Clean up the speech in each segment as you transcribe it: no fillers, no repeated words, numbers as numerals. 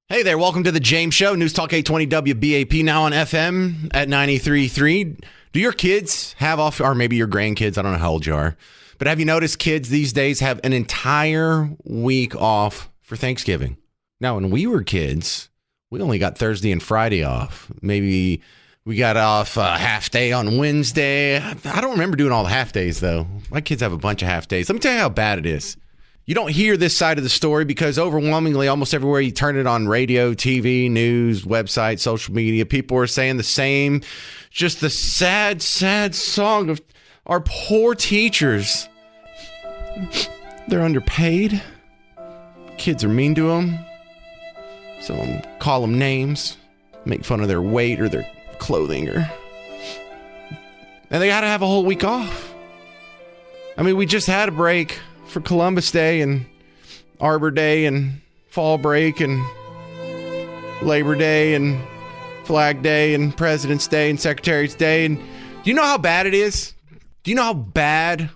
Hey there, welcome to the James Show, News Talk 820 WBAP, now on FM at 93.3. Do your kids have off, or maybe your grandkids, I don't know how old you are, but have you noticed kids these days have an entire week off for Thanksgiving? Now, when we were kids, we only got Thursday and Friday off. Maybe we got off a half day on Wednesday. I don't remember doing all the half days, though. My kids have a bunch of half days. Let me tell you how bad it is. You don't hear this side of the story because overwhelmingly, almost everywhere you turn it on radio, TV, news, website, social media, people are saying the same, just the sad, sad song of our poor teachers. They're underpaid. Kids are mean to them. So call them names, make fun of their weight or their clothing, and they got to have a whole week off. I mean, we just had a break for Columbus Day and Arbor Day and fall break and Labor Day and Flag Day and President's Day and Secretary's Day. And do you know how bad it is? Do you know how bad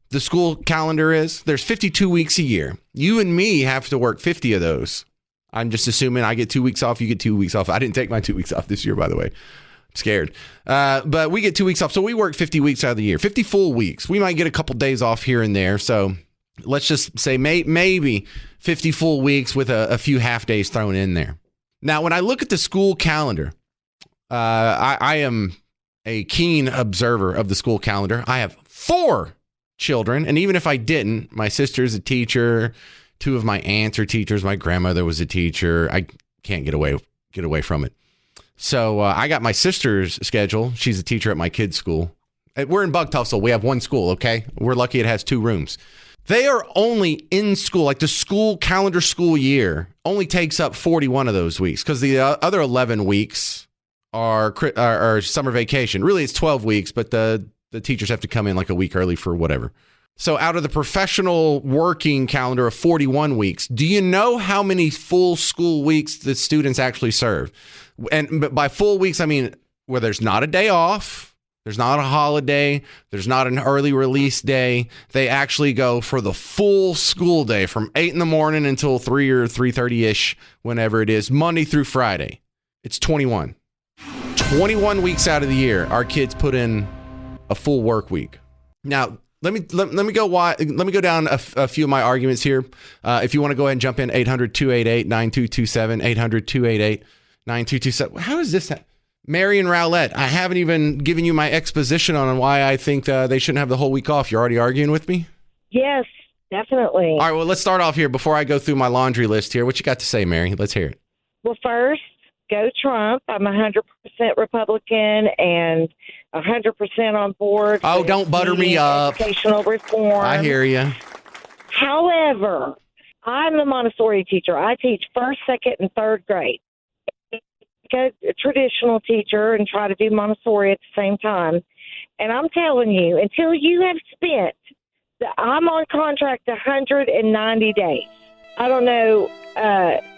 the school calendar is? There's 52 weeks a year. You and me have to work 50 of those. I'm just assuming I get 2 weeks off, you get 2 weeks off. I didn't take my 2 weeks off this year, by the way. I'm scared. But we get 2 weeks off. So we work 50 weeks out of the year, 50 full weeks. We might get a couple days off here and there. So let's just say maybe 50 full weeks with a few half days thrown in there. Now, when I look at the school calendar, I am a keen observer of the school calendar. I have 4 children. And even if I didn't, my sister's a teacher. 2 of my aunts are teachers. My grandmother was a teacher. I can't get away from it. So I got my sister's schedule. She's a teacher at my kid's school. We're in Bug Tussle. We have one school, okay? We're lucky it has 2 rooms. They are only in school, like the school calendar school year only takes up 41 of those weeks because the other 11 weeks are summer vacation. Really, it's 12 weeks, but the teachers have to come in like a week early for whatever. So out of the professional working calendar of 41 weeks, do you know how many full school weeks the students actually serve? But by full weeks, I mean where there's not a day off. There's not a holiday. There's not an early release day. They actually go for the full school day from 8 in the morning until 3 or 3:30-ish, whenever it is, Monday through Friday. It's 21. 21 weeks out of the year, our kids put in a full work week. Now, let me go down a few of my arguments here. If you want to go ahead and jump in, 800-288-9227, 800-288-9227. How is this happen? Marion Rowlett, I haven't even given you my exposition on why I think they shouldn't have the whole week off. You're already arguing with me? Yes, definitely. All right, well, let's start off here before I go through my laundry list here. What you got to say, Mary? Let's hear it. Well, first, go Trump. I'm 100% Republican and 100% on board. Oh, don't butter me up. Educational reform. I hear you. However, I'm a Montessori teacher. I teach first, second, and third grade. A traditional teacher and try to do Montessori at the same time. And I'm telling you, until you have spent, I'm on contract 190 days. I don't know,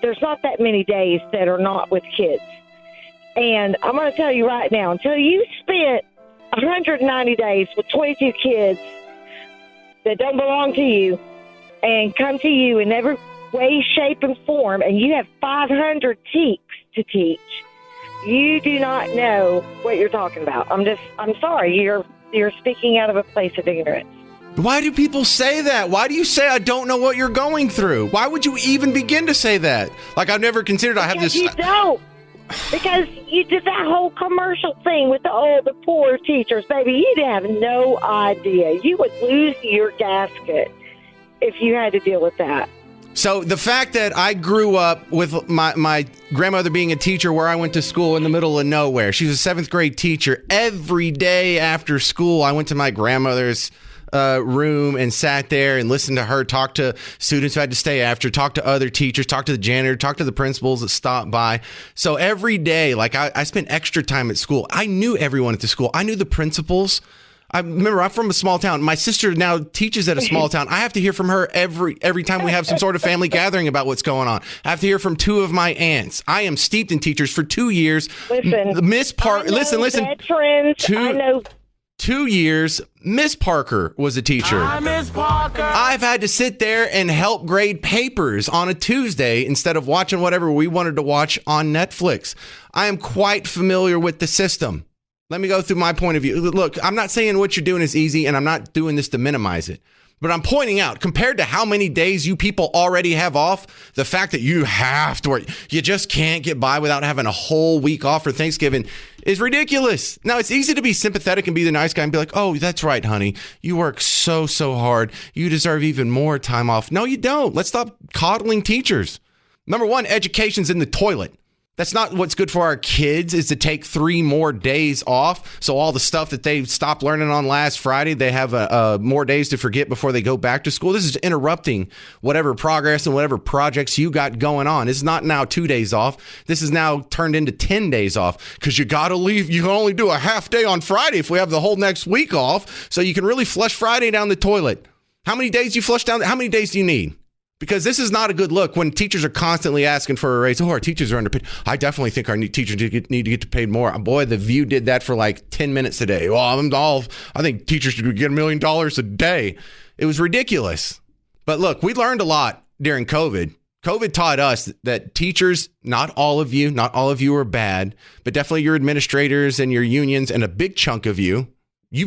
there's not that many days that are not with kids. And I'm going to tell you right now, until you spent 190 days with 22 kids that don't belong to you and come to you in every way, shape, and form, and you have 500 teaks to teach, you do not know what you're talking about. I'm sorry, you're speaking out of a place of ignorance. Why do people say that? Why do you say I don't know what you're going through? Why would you even begin to say that? Like, I've never considered I have this. You don't. Because you did that whole commercial thing with the poor teachers, baby. You'd have no idea. You would lose your gasket if you had to deal with that. So the fact that I grew up with my grandmother being a teacher where I went to school in the middle of nowhere. She was a 7th grade teacher. Every day after school, I went to my grandmother's room and sat there and listened to her talk to students who had to stay after, talk to other teachers, talk to the janitor, talk to the principals that stopped by. So every day, like I spent extra time at school. I knew everyone at the school. I knew the principals. I remember I'm from a small town. My sister now teaches at a small town. I have to hear from her every time we have some sort of family gathering about what's going on. I have to hear from 2 of my aunts. I am steeped in teachers for 2 years. Listen. Listen. Veterans, I know 2 years, Miss Parker was a teacher. Hi, Miss Parker. I've had to sit there and help grade papers on a Tuesday instead of watching whatever we wanted to watch on Netflix. I am quite familiar with the system. Let me go through my point of view. Look, I'm not saying what you're doing is easy, and I'm not doing this to minimize it. But I'm pointing out, compared to how many days you people already have off, the fact that you have to work, you just can't get by without having a whole week off for Thanksgiving is ridiculous. Now, it's easy to be sympathetic and be the nice guy and be like, oh, that's right, honey. You work so hard. You deserve even more time off. No, you don't. Let's stop coddling teachers. Number one, education's in the toilet. That's not what's good for our kids, is to take 3 more days off. So all the stuff that they stopped learning on last Friday, they have more days to forget before they go back to school. This is interrupting whatever progress and whatever projects you got going on. It's not now 2 days off. This is now turned into 10 days off because you got to leave. You can only do a half day on Friday if we have the whole next week off. So you can really flush Friday down the toilet. How many days do you flush down? How many days do you need? Because this is not a good look when teachers are constantly asking for a raise. Oh, our teachers are underpaid. I definitely think our teachers need to get paid more. Boy, The View did that for like 10 minutes today. Well, I think teachers should get $1 million a day. It was ridiculous. But look, we learned a lot during COVID. COVID taught us that teachers, not all of you are bad, but definitely your administrators and your unions and a big chunk of you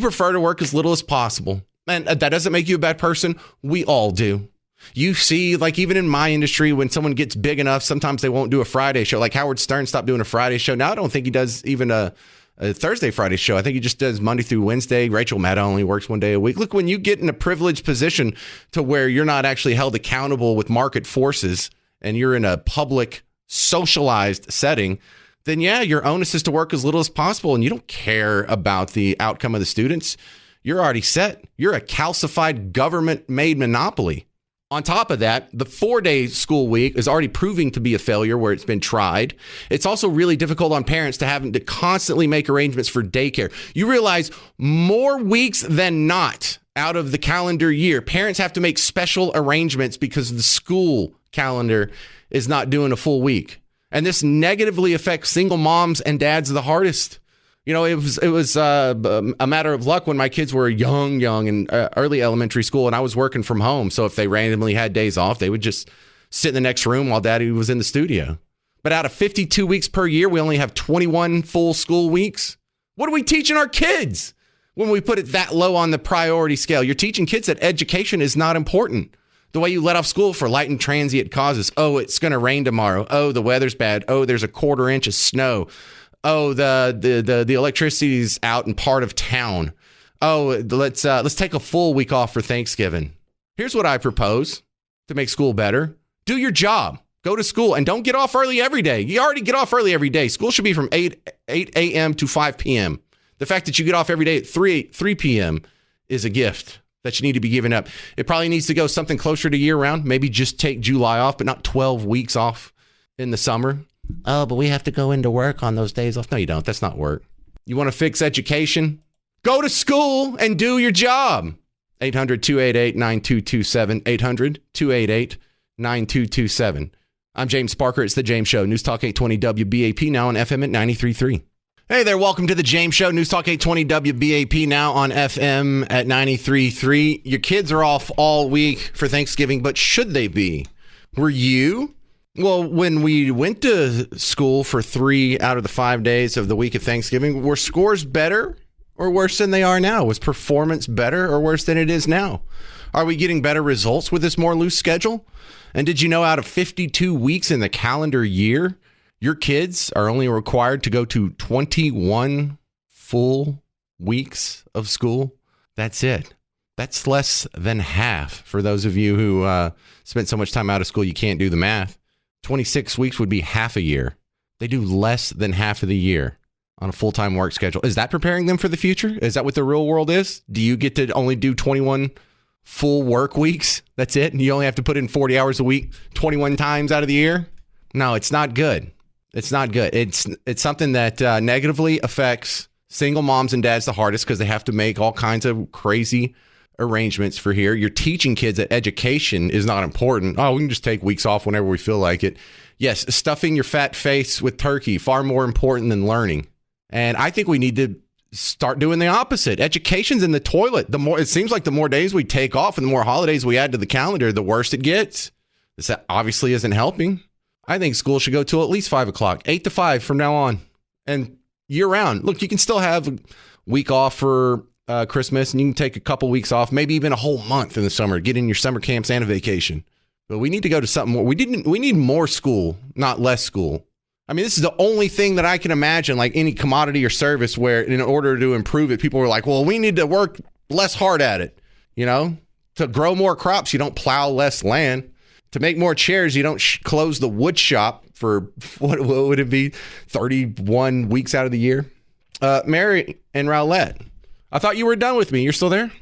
prefer to work as little as possible. And that doesn't make you a bad person. We all do. You see, like even in my industry, when someone gets big enough, sometimes they won't do a Friday show. Like Howard Stern stopped doing a Friday show. Now I don't think he does even a Thursday, Friday show. I think he just does Monday through Wednesday. Rachel Maddow only works 1 day a week. Look, when you get in a privileged position to where you're not actually held accountable with market forces and you're in a public socialized setting, then yeah, your onus is to work as little as possible. And you don't care about the outcome of the students. You're already set. You're a calcified government-made monopoly. On top of that, the 4-day school week is already proving to be a failure where it's been tried. It's also really difficult on parents to having to constantly make arrangements for daycare. You realize more weeks than not out of the calendar year, parents have to make special arrangements because the school calendar is not doing a full week. And this negatively affects single moms and dads the hardest. You know, it was a matter of luck when my kids were young in early elementary school and I was working from home. So if they randomly had days off, they would just sit in the next room while daddy was in the studio. But out of 52 weeks per year, we only have 21 full school weeks. What are we teaching our kids when we put it that low on the priority scale? You're teaching kids that education is not important. The way you let off school for light and transient causes. Oh, it's going to rain tomorrow. Oh, the weather's bad. Oh, there's a 1/4 inch of snow. Oh, the electricity's out in part of town. Oh, let's take a full week off for Thanksgiving. Here's what I propose to make school better. Do your job. Go to school and don't get off early every day. You already get off early every day. School should be from 8 a.m. to 5 p.m. The fact that you get off every day at 3 p.m. is a gift that you need to be giving up. It probably needs to go something closer to year round. Maybe just take July off, but not 12 weeks off in the summer. Oh, but we have to go into work on those days off. No, you don't. That's not work. You want to fix education? Go to school and do your job. 800-288-9227. 800-288-9227. I'm James Parker. It's The James Show. News Talk 820 WBAP, now on FM at 93.3. Hey there. Welcome to The James Show. News Talk 820 WBAP, now on FM at 93.3. Your kids are off all week for Thanksgiving, but should they be? Were you? Well, when we went to school for 3 out of the 5 days of the week of Thanksgiving, were scores better or worse than they are now? Was performance better or worse than it is now? Are we getting better results with this more loose schedule? And did you know out of 52 weeks in the calendar year, your kids are only required to go to 21 full weeks of school? That's it. That's less than half for those of you who spent so much time out of school you can't do the math. 26 weeks would be half a year. They do less than half of the year on a full-time work schedule. Is that preparing them for the future? Is that what the real world is? Do you get to only do 21 full work weeks? That's it? And you only have to put in 40 hours a week 21 times out of the year? No, it's not good. It's not good. It's something that negatively affects single moms and dads the hardest because they have to make all kinds of crazy arrangements for here. You're teaching kids that education is not important. Oh, we can just take weeks off whenever we feel like it. Yes, stuffing your fat face with turkey, far more important than learning. And I think we need to start doing the opposite. Education's in the toilet. It seems like the more days we take off and the more holidays we add to the calendar, the worse it gets. This obviously isn't helping. I think school should go till at least 5 o'clock, 8 to 5 from now on, and year round. Look, you can still have a week off for Christmas, and you can take a couple weeks off, maybe even a whole month in the summer, get in your summer camps and a vacation. But we need to go to something more. We need more school, not less school. I mean, this is the only thing that I can imagine, like any commodity or service where in order to improve it, people were like, well, we need to work less hard at it. You know, to grow more crops, you don't plow less land. To make more chairs, you don't close the wood shop for, what would it be, 31 weeks out of the year? Mary and Rowlett, I thought you were done with me. You're still there?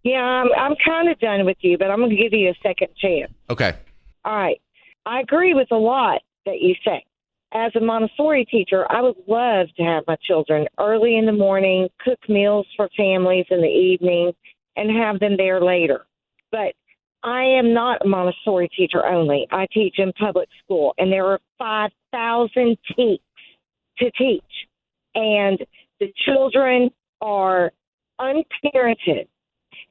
Yeah, I'm kind of done with you, but I'm going to give you a second chance. Okay. All right. I agree with a lot that you say. As a Montessori teacher, I would love to have my children early in the morning, cook meals for families in the evening, and have them there later. But I am not a Montessori teacher only. I teach in public school, and there are 5,000 teaks to teach. And the children are unparented.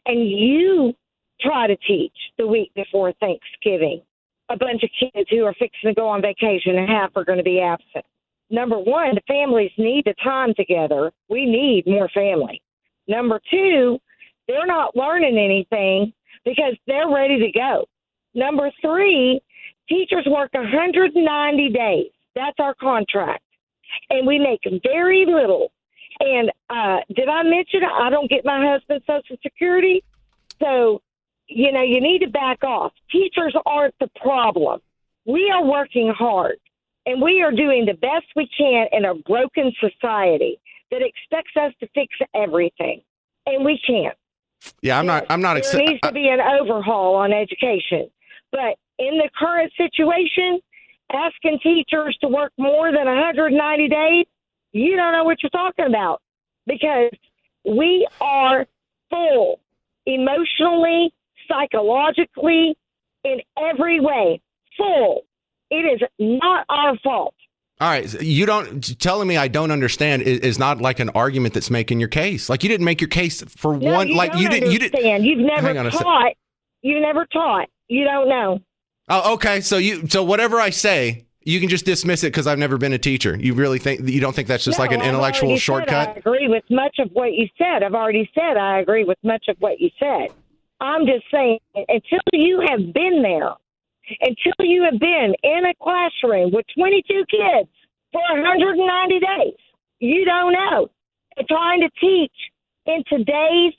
And you try to teach the week before Thanksgiving a bunch of kids who are fixing to go on vacation and half are going to be absent. Number one, the families need the time together. We need more family. Number two, they're not learning anything because they're ready to go. Number three, teachers work 190 days. That's our contract. And we make very little. And did I mention I don't get my husband's Social Security? So, you know, you need to back off. Teachers aren't the problem. We are working hard, and we are doing the best we can in a broken society that expects us to fix everything, and we can't. Yeah, I'm not. There needs to be an overhaul on education, but in the current situation, asking teachers to work more than 190 days, you don't know what you're talking about, because we are full emotionally, psychologically, in every way, full. It is not our fault. All right. Telling me I don't understand is not like an argument that's making your case. Like, you didn't make your case for no, one. You like, don't you didn't. You've never taught. You never taught. You don't know. Oh, okay. So whatever I say, you can just dismiss it because I've never been a teacher. You really you don't think that's just like an intellectual shortcut? I agree with much of what you said. I've already said I agree with much of what you said. I'm just saying, until you have been there, until you have been in a classroom with 22 kids for 190 days, you don't know. And trying to teach in today's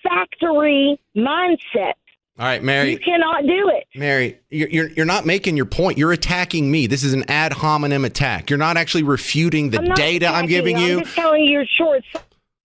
factory mindset. All right, Mary. You cannot do it. Mary, you're not making your point. You're attacking me. This is an ad hominem attack. You're not actually refuting the data I'm giving you. I'm just telling you you're short.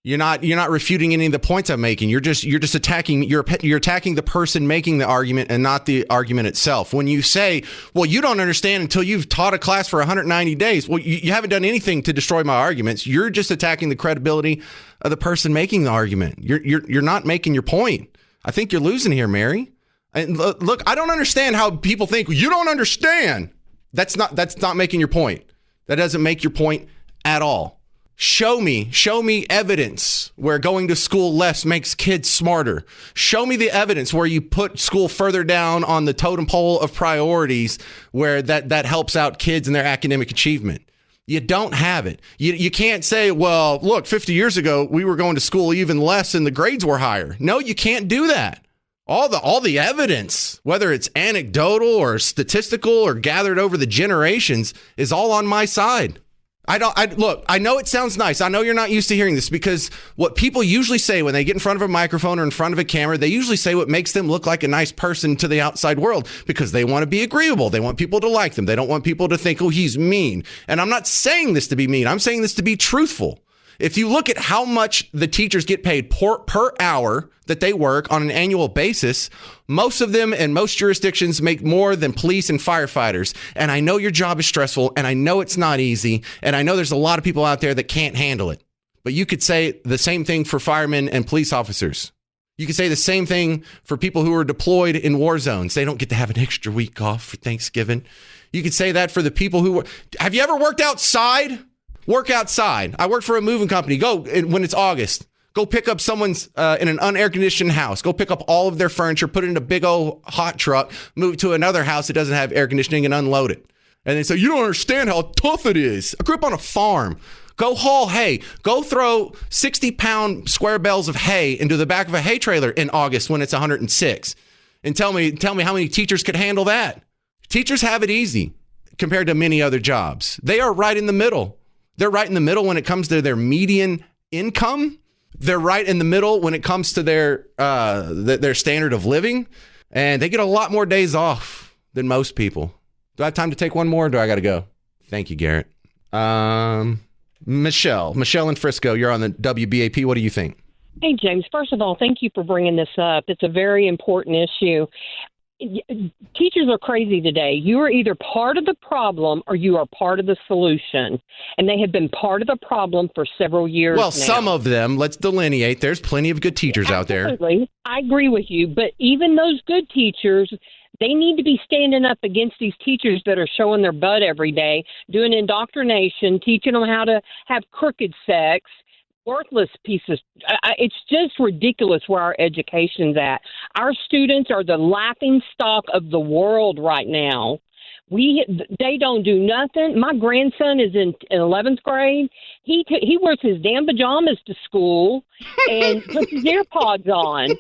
You're not refuting any of the points I'm making. You're just attacking. You're attacking the person making the argument and not the argument itself. When you say, well, you don't understand until you've taught a class for 190 days. Well, you haven't done anything to destroy my arguments. You're just attacking the credibility of the person making the argument. You're not making your point. I think you're losing here, Mary. And look, I don't understand how people think you don't understand. That's not making your point. That doesn't make your point at all. Show me evidence where going to school less makes kids smarter. Show me the evidence where you put school further down on the totem pole of priorities where that helps out kids and their academic achievement. You don't have it. You can't say, well, look, 50 years ago, we were going to school even less and the grades were higher. No, you can't do that. All the evidence, whether it's anecdotal or statistical or gathered over the generations, is all on my side. Look, I know it sounds nice. I know you're not used to hearing this, because what people usually say when they get in front of a microphone or in front of a camera, they usually say what makes them look like a nice person to the outside world, because they want to be agreeable. They want people to like them. They don't want people to think, oh, he's mean. And I'm not saying this to be mean. I'm saying this to be truthful. If you look at how much the teachers get paid per hour that they work on an annual basis, most of them in most jurisdictions make more than police and firefighters. And I know your job is stressful, and I know it's not easy, and I know there's a lot of people out there that can't handle it. But you could say the same thing for firemen and police officers. You could say the same thing for people who are deployed in war zones. They don't get to have an extra week off for Thanksgiving. You could say that for the people who have you ever worked outside? Work outside. I work for a moving company. Go when it's August. Go pick up someone's in an unair-conditioned house. Go pick up all of their furniture, put it in a big old hot truck, move to another house that doesn't have air conditioning, and unload it. And they say, you don't understand how tough it is. I grew up on a farm. Go haul hay. Go throw 60-pound square bales of hay into the back of a hay trailer in August when it's 106. And tell me how many teachers could handle that. Teachers have it easy compared to many other jobs. They are right in the middle. They're right in the middle when it comes to their median income. They're right in the middle when it comes to their standard of living. And they get a lot more days off than most people. Do I have time to take one more, or do I got to go? Thank you, Garrett. Michelle in Frisco, you're on the WBAP. What do you think? Hey, James. First of all, thank you for bringing this up. It's a very important issue. Teachers are crazy today. You are either part of the problem or you are part of the solution. And they have been part of the problem for several years now. Well, some of them, let's delineate. There's plenty of good teachers out there. Absolutely. I agree with you. But even those good teachers, they need to be standing up against these teachers that are showing their butt every day, doing indoctrination, teaching them how to have crooked sex. Worthless pieces. It's just ridiculous where our education's at. Our students are the laughing stock of the world right now. They don't do nothing. My grandson is in 11th grade. He wears his damn pajamas to school and puts his AirPods on.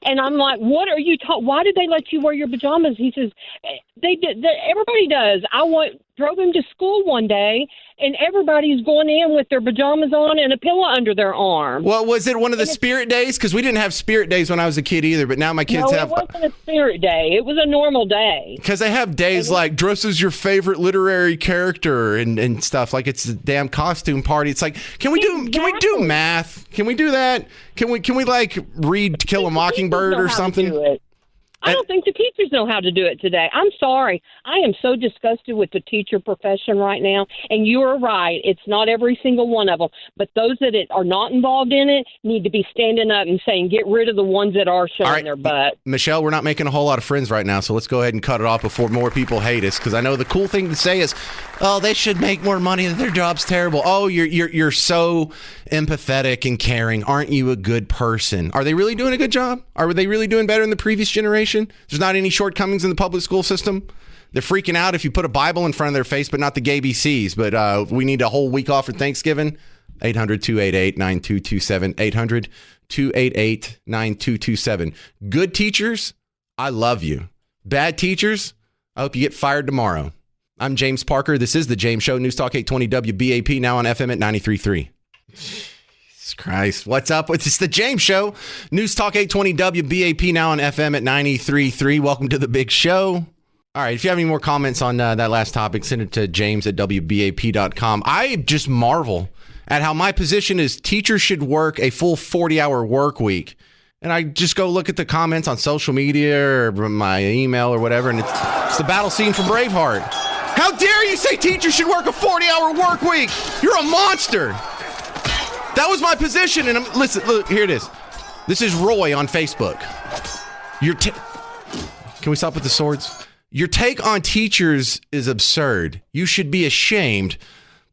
And I'm like, what are you why did they let you wear your pajamas? He says, they did. Everybody does. Drove him to school one day, and everybody's going in with their pajamas on and a pillow under their arm. Well, was it one of the spirit days? Because we didn't have spirit days when I was a kid either, but now my kids have. No, it wasn't a spirit day. It was a normal day. Because they have days like dress as your favorite literary character and stuff. Like it's a damn costume party. It's like, can we do math? Can we do that? Can we like read To Kill a Mockingbird or something? I don't think the teachers know how to do it today. I'm sorry. I am so disgusted with the teacher profession right now. And you are right. It's not every single one of them. But those that are not involved in it need to be standing up and saying, get rid of the ones that are showing their butt. Michelle, we're not making a whole lot of friends right now, so let's go ahead and cut it off before more people hate us. Because I know the cool thing to say is, oh, they should make more money. Their job's terrible. Oh, you're so empathetic and caring. Aren't you a good person? Are they really doing a good job? Are they really doing better than the previous generation? There's not any shortcomings in the public school system. They're freaking out if you put a Bible in front of their face, but not the gay BCs. But we need a whole week off for Thanksgiving. 800-288-9227. 800-288-9227. Good teachers, I love you. Bad teachers, I hope you get fired tomorrow. I'm James Parker. This is The James Show. News Talk 820 WBAP, now on FM at 93.3. Jesus Christ. What's up? It's The James Show. News Talk 820 WBAP, now on FM at 93.3. Welcome to the big show. All right. If you have any more comments on that last topic, send it to james@wbap.com. I just marvel at how my position is teachers should work a full 40-hour work week. And I just go look at the comments on social media or my email or whatever, and it's the battle scene from Braveheart. How dare you say teachers should work a 40-hour work week? You're a monster. That was my position. And listen, look, here it is. This is Roy on Facebook. Can we stop with the swords? Your take on teachers is absurd. You should be ashamed,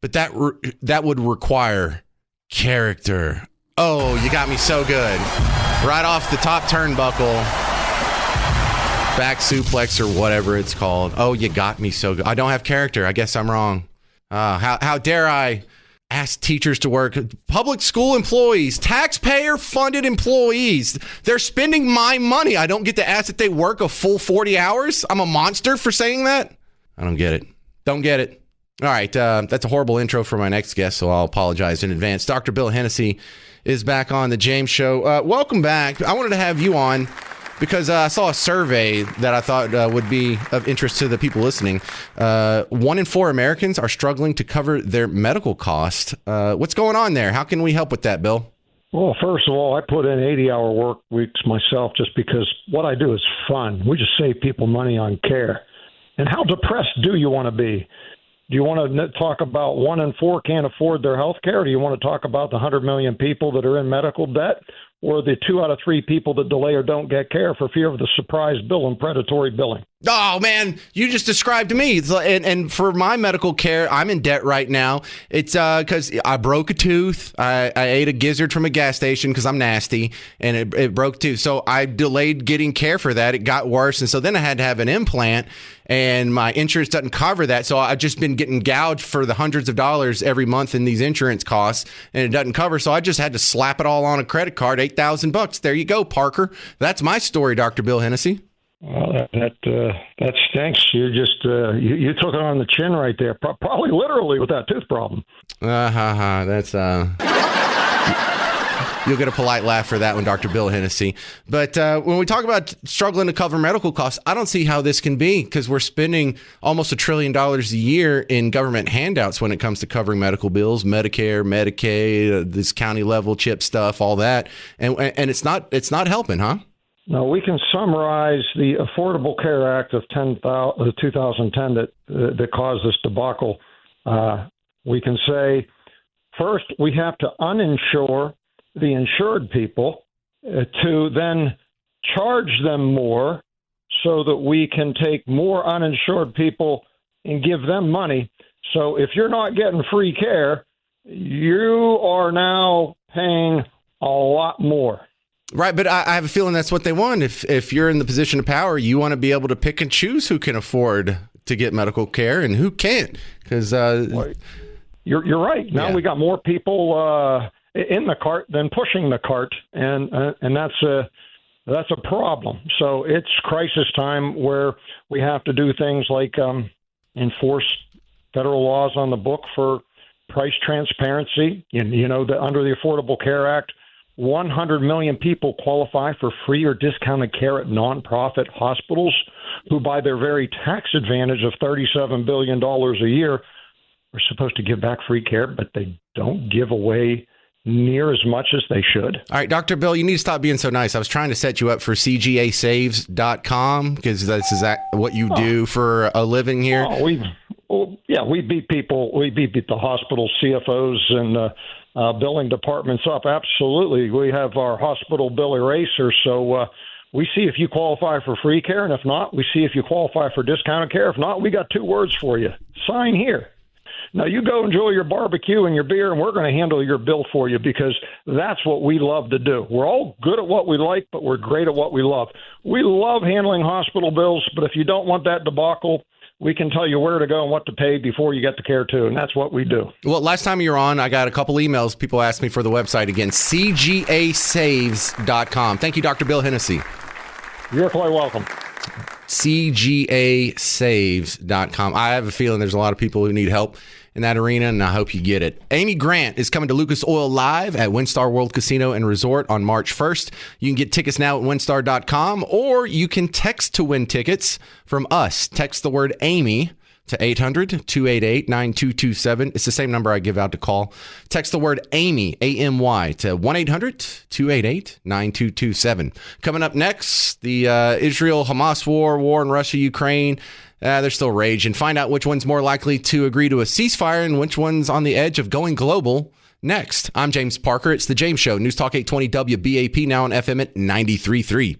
but that would require character. Oh, you got me so good. Right off the top turnbuckle. Back suplex or whatever it's called. Oh, you got me so good. I don't have character. I guess I'm wrong. How dare I ask teachers to work? Public school employees, taxpayer-funded employees. They're spending my money. I don't get to ask that they work a full 40 hours? I'm a monster for saying that? I don't get it. Don't get it. All right. That's a horrible intro for my next guest, so I'll apologize in advance. Dr. Bill Hennessy is back on The James Show. Welcome back. I wanted to have you on because I saw a survey that I thought would be of interest to the people listening. 1 in 4 Americans are struggling to cover their medical costs. What's going on there? How can we help with that, Bill? Well, first of all, I put in 80-hour work weeks myself just because what I do is fun. We just save people money on care. And how depressed do you want to be? Do you want to talk about 1 in 4 can't afford their health care? Or do you want to talk about the 100 million people that are in medical debt? or the 2 out of 3 people that delay or don't get care for fear of the surprise bill and predatory billing. Oh, man, you just described me. And for my medical care, I'm in debt right now. It's because I broke a tooth. I ate a gizzard from a gas station because I'm nasty, and it broke tooth. So I delayed getting care for that. It got worse. And so then I had to have an implant, and my insurance doesn't cover that. So I've just been getting gouged for the hundreds of dollars every month in these insurance costs, and it doesn't cover. So I just had to slap it all on a credit card, $8,000. There you go, Parker. That's my story, Dr. Bill Hennessy. Well, that stinks. You just you took it on the chin right there. Probably literally with that tooth problem. That's you'll get a polite laugh for that one, Dr. Bill Hennessy. But when we talk about struggling to cover medical costs, I don't see how this can be, because we're spending almost $1 trillion a year in government handouts when it comes to covering medical bills, Medicare, Medicaid, this county level chip stuff, all that, and it's not helping, huh? Now, we can summarize the Affordable Care Act of 2010 that caused this debacle. We can say, first, we have to uninsure the insured people to then charge them more so that we can take more uninsured people and give them money. So if you're not getting free care, you are now paying a lot more. Right, but I have a feeling that's what they want. If you're in the position of power, you want to be able to pick and choose who can afford to get medical care and who can't. Because you're right. Now we got more people in the cart than pushing the cart, and that's a problem. So it's crisis time where we have to do things like enforce federal laws on the book for price transparency. You know that under the Affordable Care Act, 100 million people qualify for free or discounted care at nonprofit hospitals who, by their very tax advantage of $37 billion a year, are supposed to give back free care, but they don't give away near as much as they should. All right, Dr. Bill, you need to stop being so nice. I was trying to set you up for CGASaves.com, because that's what you do for a living here. We beat people. We beat the hospital CFOs and billing departments up. Absolutely. We have our hospital bill eraser. So we see if you qualify for free care, and if not, we see if you qualify for discounted care. If not, we got 2 words for you. Sign here. Now, you go enjoy your barbecue and your beer, and we're going to handle your bill for you, because that's what we love to do. We're all good at what we like, but we're great at what we love. We love handling hospital bills, but if you don't want that debacle, we can tell you where to go and what to pay before you get the care, too, and that's what we do. Well, last time you were on, I got a couple emails. People asked me for the website again, CGASaves.com. Thank you, Dr. Bill Hennessy. You're quite welcome. CGASaves.com. I have a feeling there's a lot of people who need help in that arena, and I hope you get it. Amy Grant is coming to Lucas Oil Live at WinStar World Casino and Resort on March 1st. You can get tickets now at winstar.com, or you can text to win tickets from us. Text the word Amy to 800-288-9227. It's the same number I give out to call. Text the word Amy, A-M-Y, to 1-800-288-9227. Coming up next, the Israel-Hamas war in Russia-Ukraine. They're still raging. Find out which one's more likely to agree to a ceasefire and which one's on the edge of going global next. I'm James Parker. It's The James Show. News Talk 820 WBAP, now on FM at 93.3.